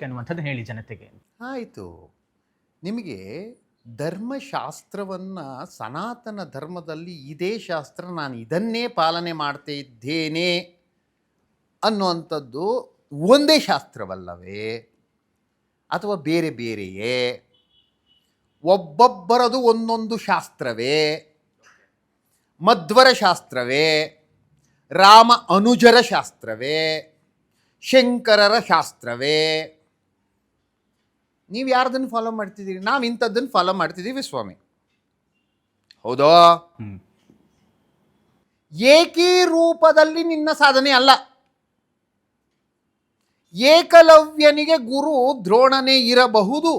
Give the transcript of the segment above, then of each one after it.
ಯಾಕೆ ಅನ್ನುವಂಥದ್ದು ಹೇಳಿ ಜನತೆಗೆ. ಆಯಿತು. ನಿಮಗೆ ಧರ್ಮಶಾಸ್ತ್ರವನ್ನು ಸನಾತನ ಧರ್ಮದಲ್ಲಿ ಇದೇ ಶಾಸ್ತ್ರ ನಾನು ಇದನ್ನೇ ಪಾಲನೆ ಮಾಡ್ತಾ ಇದ್ದೇನೆ ಅನ್ನುವಂಥದ್ದು ಒಂದೇ ಶಾಸ್ತ್ರವಲ್ಲವೇ ಅಥವಾ ಬೇರೆ ಬೇರೆಯೇ? ಒಬ್ಬೊಬ್ಬರದು ಒಂದೊಂದು ಶಾಸ್ತ್ರವೇ? ಮಧ್ವರ ಶಾಸ್ತ್ರವೇ? ರಾಮ ಅನುಜರ ಶಾಸ್ತ್ರವೇ? ಶಂಕರರ ಶಾಸ್ತ್ರವೇ? ನೀವು ಯಾರ್ದನ್ನು ಫಾಲೋ ಮಾಡ್ತಿದ್ದೀರಿ? ನಾವು ಇಂಥದ್ದನ್ನು ಫಾಲೋ ಮಾಡ್ತಿದ್ದೀವಿ ಸ್ವಾಮಿ, ಹೌದೋ? ಏಕೀರೂಪದಲ್ಲಿ ನಿನ್ನ ಸಾಧನೆ ಅಲ್ಲ. ಏಕಲವ್ಯನಿಗೆ ಗುರು ದ್ರೋಣನೇ ಇರಬಹುದು.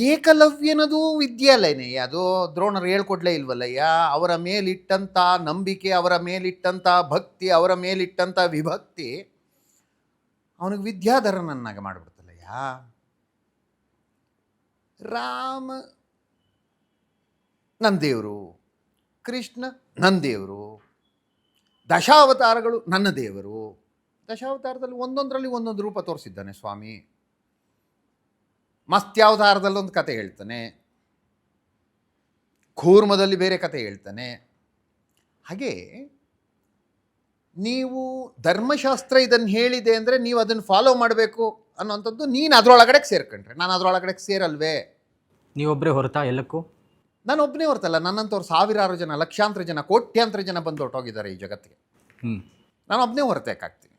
ಏಕಲವ್ಯನದು ವಿದ್ಯಾಲಯನೇ, ಅದು ದ್ರೋಣರು ಹೇಳ್ಕೊಡ್ಲೇ ಇಲ್ವಲ್ಲಯ್ಯ. ಅವರ ಮೇಲಿಟ್ಟಂಥ ನಂಬಿಕೆ, ಅವರ ಮೇಲಿಟ್ಟಂಥ ಭಕ್ತಿ, ಅವರ ಮೇಲಿಟ್ಟಂಥ ವಿಭಕ್ತಿ ಅವನಿಗೆ ವಿದ್ಯಾಧರನನ್ನಾಗಿ ಮಾಡಿಬಿಡ್ತಲ್ಲಯ್ಯ. ರಾಮ ನನ್ನ ದೇವರು, ಕೃಷ್ಣ ನನ್ನ ದೇವರು, ದಶಾವತಾರಗಳು ನನ್ನ ದೇವರು. ದಶಾವತಾರದಲ್ಲಿ ಒಂದೊಂದರಲ್ಲಿ ಒಂದೊಂದು ರೂಪ ತೋರಿಸಿದ್ದಾನೆ ಸ್ವಾಮಿ. ಮತ್ಸ್ಯಾವತಾರದಲ್ಲೊಂದು ಕತೆ ಹೇಳ್ತಾನೆ, ಕೂರ್ಮದಲ್ಲಿ ಬೇರೆ ಕತೆ ಹೇಳ್ತಾನೆ. ಹಾಗೆ ನೀವು ಧರ್ಮಶಾಸ್ತ್ರ ಇದನ್ನು ಹೇಳಿದೆ ಅಂದರೆ ನೀವು ಅದನ್ನು ಫಾಲೋ ಮಾಡಬೇಕು ಅನ್ನೋಂಥದ್ದು ನೀನು ಅದರೊಳಗಡೆ ಸೇರ್ಕೊಂಡ್ರೆ. ನಾನು ಅದರೊಳಗಡೆ ಸೇರಲ್ವೇ? ನೀವೊಬ್ಬರೇ ಹೊರತಾ ಎಲ್ಲಕ್ಕೂ? ನಾನು ಒಬ್ಬನೇ ಹೊರತಲ್ಲ, ನನ್ನಂಥವ್ರು ಸಾವಿರಾರು ಜನ, ಲಕ್ಷಾಂತರ ಜನ, ಕೋಟ್ಯಾಂತರ ಜನ ಬಂದು ಹೊರಟೋಗಿದ್ದಾರೆ ಈ ಜಗತ್ತಿಗೆ. ನಾನು ಒಬ್ಬನೇ ಹೊರತಕ್ಕಾಗ್ತೀನಿ.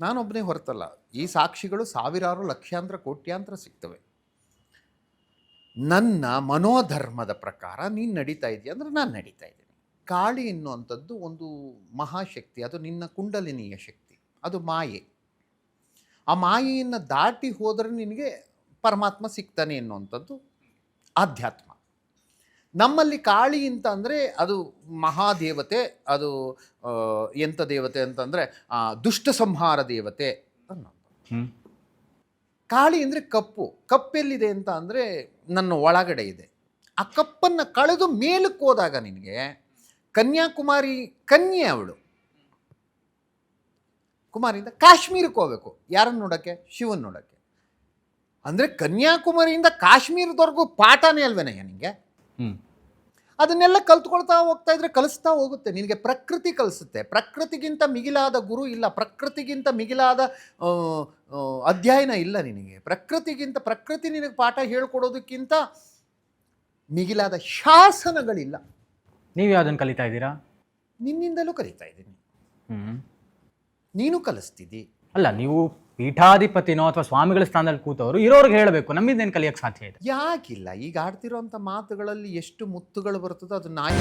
ನಾನೊಬ್ಬನೇ ಹೊರತಲ್ಲ, ಈ ಸಾಕ್ಷಿಗಳು ಸಾವಿರಾರು ಲಕ್ಷಾಂತರ ಕೋಟ್ಯಾಂತರ ಸಿಗ್ತವೆ. ನನ್ನ ಮನೋಧರ್ಮದ ಪ್ರಕಾರ ನೀನು ನಡೀತಾ ಇದೆಯಾ ಅಂದರೆ ನಾನು ನಡೀತಾ ಇದ್ದೀನಿ. ಕಾಳಿ ಎನ್ನುವಂಥದ್ದು ಒಂದು ಮಹಾಶಕ್ತಿ, ಅದು ನಿನ್ನ ಕುಂಡಲಿನಿಯ ಶಕ್ತಿ, ಅದು ಮಾಯೆ. ಆ ಮಾಯೆಯನ್ನು ದಾಟಿ ಹೋದರೆ ನಿನಗೆ ಪರಮಾತ್ಮ ಸಿಗ್ತಾನೆ ಎನ್ನುವಂಥದ್ದು ಆಧ್ಯಾತ್ಮ. ನಮ್ಮಲ್ಲಿ ಕಾಳಿ ಅಂತ ಅಂದರೆ ಅದು ಮಹಾದೇವತೆ, ಅದು ಎಂಥ ದೇವತೆ ಅಂತಂದರೆ ದುಷ್ಟ ಸಂಹಾರ ದೇವತೆ ಅನ್ನೋದು. ಕಾಳಿ ಅಂದರೆ ಕಪ್ಪು. ಕಪ್ಪೆಲ್ಲಿದೆ ಅಂತ ಅಂದರೆ ನನ್ನ ಒಳಗಡೆ ಇದೆ. ಆ ಕಪ್ಪನ್ನು ಕಳೆದು ಮೇಲಕ್ಕೆ ಹೋದಾಗ ನಿನಗೆ ಕನ್ಯಾಕುಮಾರಿ ಕನ್ಯೆ ಅವಳು. ಕುಮಾರಿಯಿಂದ ಕಾಶ್ಮೀರಕ್ಕೆ ಹೋಗಬೇಕು. ಯಾರನ್ನು ನೋಡೋಕ್ಕೆ? ಶಿವನ್ ನೋಡೋಕ್ಕೆ. ಅಂದರೆ ಕನ್ಯಾಕುಮಾರಿಯಿಂದ ಕಾಶ್ಮೀರದವರೆಗೂ ಪಾಠನೇ ಅಲ್ವೇನಯ್ಯ ನಿನಗೆ? ಅದನ್ನೆಲ್ಲ ಕಲ್ತ್ಕೊಳ್ತಾ ಹೋಗ್ತಾ ಇದ್ರೆ ಕಲಿಸ್ತಾ ಹೋಗುತ್ತೆ ನಿನಗೆ. ಪ್ರಕೃತಿ ಕಲಿಸುತ್ತೆ. ಪ್ರಕೃತಿಗಿಂತ ಮಿಗಿಲಾದ ಗುರು ಇಲ್ಲ, ಪ್ರಕೃತಿಗಿಂತ ಮಿಗಿಲಾದ ಅಧ್ಯಯನ ಇಲ್ಲ ನಿನಗೆ. ಪ್ರಕೃತಿ ನಿನಗೆ ಪಾಠ ಹೇಳ್ಕೊಡೋದಕ್ಕಿಂತ ಮಿಗಿಲಾದ ಶಾಸನಗಳಿಲ್ಲ. ನೀವು ಯಾವುದನ್ನು ಕಲಿತಾ ಇದ್ದೀರಾ? ನಿನ್ನಿಂದಲೂ ಕಲಿತಾ ಇದ್ದೀನಿ, ನೀನು ಕಲಿಸ್ತಿದ್ದಿ. ಅಲ್ಲ, ನೀವು ಪೀಠಾಧಿಪತಿನೋ ಅಥವಾ ಸ್ವಾಮಿಗಳ ಸ್ಥಾನದಲ್ಲಿ ಕೂತವರು ಇರೋರಿಗೆ ಹೇಳಬೇಕು, ನಮ್ಮಿಂದೇನು ಕಲಿಯೋಕ್ಕೆ ಸಾಧ್ಯ ಇದೆ? ಯಾಕಿಲ್ಲ? ಈಗ ಆಡ್ತಿರೋಂಥ ಮಾತುಗಳಲ್ಲಿ ಎಷ್ಟು ಮುತ್ತುಗಳು ಬರ್ತದೋ ಅದು ನಾಯಿ